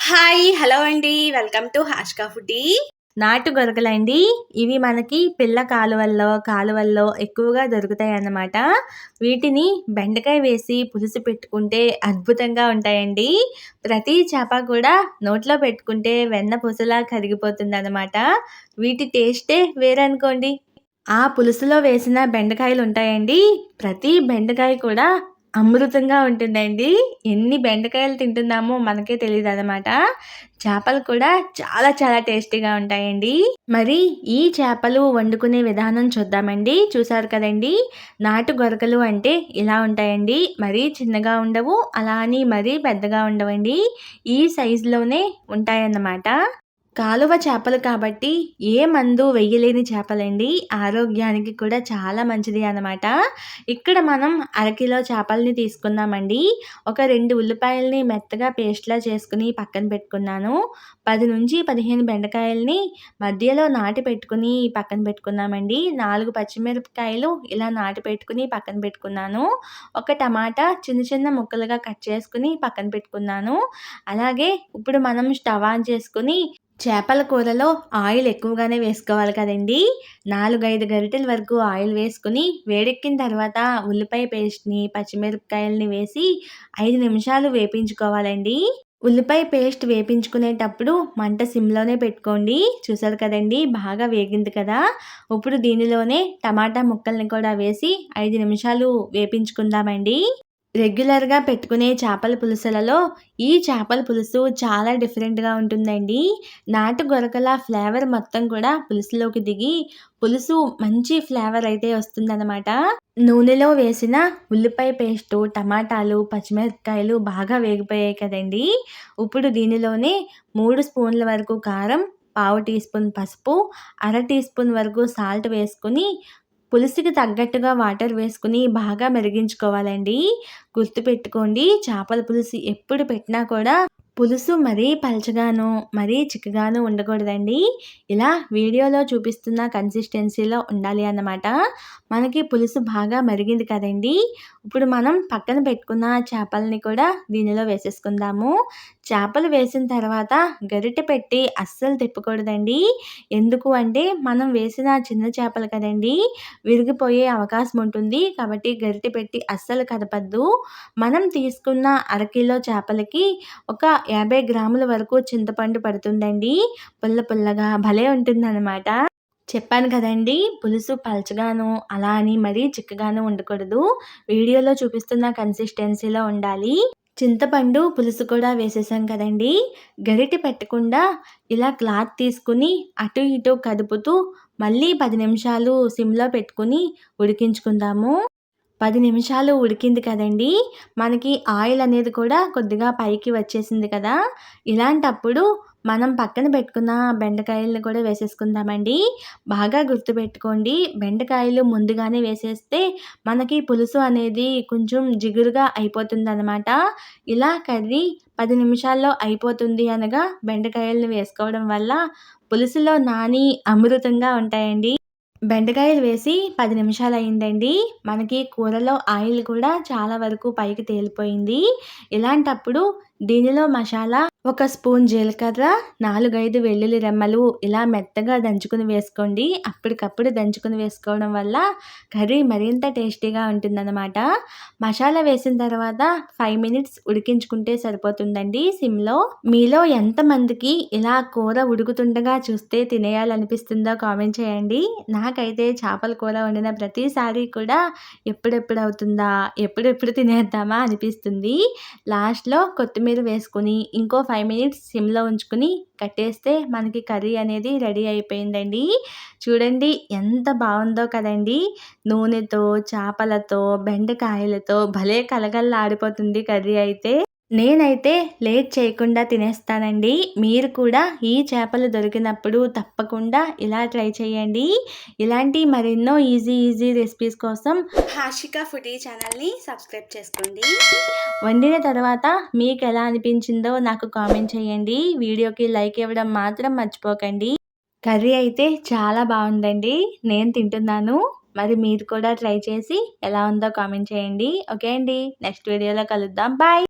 Hi! Hello అండి. Welcome to Hashka foodie. నాటు గొరకలండి. ఇవి మనకి పిల్ల కాలువల్లో ఎక్కువగా దొరుకుతాయన్నమాట. వీటిని బెండకాయ వేసి పులుసు పెట్టుకుంటే అద్భుతంగా ఉంటాయండి. ప్రతి చేప కూడా నోట్లో పెట్టుకుంటే వెన్న పూసలా కరిగిపోతుందన్నమాట. వీటి టేస్టే వేరనుకోండి. ఆ పులుసులో వేసిన బెండకాయలుంటాయండి. ప్రతి బెండకాయ కూడా అమృతంగా ఉంటుందండి. ఎన్ని బెండకాయలు తింటున్నామో మనకే తెలీదనమాట. చేపలు కూడా చాలా చాలా టేస్టీగా ఉంటాయండి. మరి ఈ చేపలు వండుకునే విధానం చూద్దామండి. చూసారు కదండీ! నాటు గొరకలు అంటే ఇలా ఉంటాయండి. మరీ చిన్నగా ఉండవు. అలా అని మరీ పెద్దగా ఉండవండి. ఈ సైజులోనే ఉంటాయన్నమాట. కాలువ చేపలు కాబట్టి ఏ మందు వెయ్యలేని చేపలండి. ఆరోగ్యానికి కూడా చాలా మంచిది అన్నమాట. ఇక్కడ మనం అరకిలో చేపల్ని తీసుకున్నామండి. ఒక 2 ఉల్లిపాయల్ని మెత్తగా పేస్ట్‌లా చేసుకొని పక్కన పెట్టుకున్నాను. 10-15 బెండకాయల్ని మధ్యలో నాటి పెట్టుకొని పక్కన పెట్టుకున్నామండి. 4 పచ్చిమిరపకాయలు ఇలా నాటి పెట్టుకొని పక్కన పెట్టుకున్నాను. ఒక టమాటా చిన్న చిన్న ముక్కలుగా కట్ చేసుకొని పక్కన పెట్టుకున్నాను. అలాగే ఇప్పుడు మనం స్టవ్ ఆన్ చేసుకొని చేపల కూరలో ఆయిల్ ఎక్కువగానే వేసుకోవాలి కదండీ! 4, 5 గరిటెల వరకు ఆయిల్ వేసుకొని వేడెక్కిన తర్వాత ఉల్లిపాయ పేస్ట్‌ని, పచ్చిమిరపకాయలని వేసి 5 నిమిషాలు వేపించుకోవాలండి. ఉల్లిపాయ పేస్ట్ వేపించుకునేటప్పుడు మంట సిమ్‌లోనే పెట్టుకోండి. చూసారు కదండీ! బాగా వేగింది కదా! ఇప్పుడు దీనిలోనే టమాటా ముక్కల్ని కూడా వేసి 5 నిమిషాలు వేపించుకుందామండి. రెగ్యులర్‌గా పెట్టుకునే చేపల పులుసులలో ఈ చేపల పులుసు చాలా డిఫరెంట్‌గా ఉంటుందండి. నాటు గొరకల ఫ్లేవర్ మొత్తం కూడా పులుసులోకి దిగి, పులుసు మంచి ఫ్లేవర్ అయితే వస్తుందనమాట. నూనెలో వేసిన ఉల్లిపాయ పేస్టు, టమాటాలు, పచ్చిమిరపకాయలు బాగా వేగిపోయాయి కదండీ! ఇప్పుడు దీనిలోనే 3 స్పూన్ల వరకు కారం, పావు టీ స్పూన్ పసుపు, అర టీ స్పూన్ వరకు సాల్ట్ వేసుకొని పులుసుకి తగ్గట్టుగా వాటర్ వేసుకొని బాగా మరిగించుకోవాలండి. గుర్తుపెట్టుకోండి, చేపల పులుసు ఎప్పుడు పెట్టినా కూడా పులుసు మరీ పలచగాను, మరీ చిక్కగాను ఉండకూడదండి. ఇలా వీడియోలో చూపిస్తున్న కన్సిస్టెన్సీలో ఉండాలి అన్నమాట. మనకి పులుసు బాగా మరిగింది కదండీ! ఇప్పుడు మనం పక్కన పెట్టుకున్న చేపలని కూడా దీనిలో వేసేసుకుందాము. చేపలు వేసిన తర్వాత గరిటె పెట్టి అస్సలు తిప్పకూడదండి. ఎందుకు అంటే మనం వేసిన చిన్న చేపలు కదండీ! విరిగిపోయే అవకాశం ఉంటుంది. కాబట్టి గరిటె పెట్టి అస్సలు కదపద్దు. మనం తీసుకున్న అరకిలో చేపలకి ఒక 50 గ్రాముల వరకు చింతపండు పడుతుందండి. పుల్ల పుల్లగా భలే ఉంటుందన్నమాట. చెప్పాను కదండీ! పులుసు పలచగాను, అలా అని మరీ చిక్కగాను ఉండకూడదు. వీడియోలో చూపిస్తున్న కన్సిస్టెన్సీలో ఉండాలి. చింతపండు పులుసు కూడా వేసేసాం కదండీ! గరిటె పెట్టకుండా ఇలా క్లాత్ తీసుకొని అటు ఇటు కదుపుతూ మళ్ళీ 10 నిమిషాలు సిమ్‌లో పెట్టుకొని ఉడికించుకుందాము. 10 నిమిషాలు ఉడికింది కదండీ! మనకి ఆయిల్ అనేది కూడా కొద్దిగా పైకి వచ్చేసింది కదా! ఇలాంటప్పుడు మనం పక్కన పెట్టుకున్న బెండకాయలను కూడా వేసేసుకుందామండి. బాగా గుర్తుపెట్టుకోండి, బెండకాయలు ముందుగానే వేసేస్తే మనకి పులుసు అనేది కొంచెం జిగురుగా అయిపోతుందనమాట. ఇలా కర్రీ 10 నిమిషాల్లో అయిపోతుంది అనగా బెండకాయలను వేసుకోవడం వల్ల పులుసులో నాని అమృతంగా ఉంటాయండి. బెండకాయలు వేసి 10 నిమిషాలయిందండి. మనకి కూరలో ఆయిల్ కూడా చాలా వరకు పైకి తేలిపోయింది. ఇలాంటప్పుడు దీనిలో మసాలా ఒక స్పూన్ జీలకర్ర, 4, 5 వెల్లుల్లి రెమ్మలు ఇలా మెత్తగా దంచుకొని వేసుకోండి. అప్పటికప్పుడు దంచుకొని వేసుకోవడం వల్ల కర్రీ మరింత టేస్టీగా ఉంటుందన్నమాట. మసాలా వేసిన తర్వాత 5 మినిట్స్ ఉడికించుకుంటే సరిపోతుందండి సిమ్‌లో. మీలో ఎంతమందికి ఇలా కూర ఉడుకుతుండగా చూస్తే తినేయాలనిపిస్తుందో కామెంట్ చేయండి. నాకైతే చేపల కూర వండిన ప్రతిసారి కూడా ఎప్పుడెప్పుడు అవుతుందా? ఎప్పుడెప్పుడు తినేద్దామా అనిపిస్తుంది. లాస్ట్‌లో కొత్తిమీర వేసుకొని ఇంకో 5 మినిట్స్ సిమ్‌లో ఉంచుకొని కట్టేస్తే మనకి కర్రీ అనేది రెడీ అయిపోయిందండి. చూడండి ఎంత బావుందో కదండీ! నూనెతో, చేపలతో, బెండకాయలతో భలే కలకల్లాడిపోతుంది కర్రీ అయితే. నేనైతే లేట్ చేయకుండా తినేస్తానండి. మీరు కూడా ఈ చేపలు దొరికినప్పుడు తప్పకుండా ఇలా ట్రై చేయండి. ఇలాంటి మరెన్నో ఈజీ రెసిపీస్ కోసం హాషికా ఫుడీ ఛానల్‌ని సబ్స్క్రైబ్ చేసుకోండి. వండిన తర్వాత మీకెలా అనిపించిందో నాకు కామెంట్ చేయండి. వీడియోకి లైక్ ఇవ్వడం మాత్రం మర్చిపోకండి. కర్రీ అయితే చాలా బావుందండి. నేను తింటున్నాను. మరి మీరు కూడా ట్రై చేసి ఎలా ఉందో కామెంట్ చేయండి. ఓకే అండి. నెక్స్ట్ వీడియోలో కలుద్దాం. బాయ్.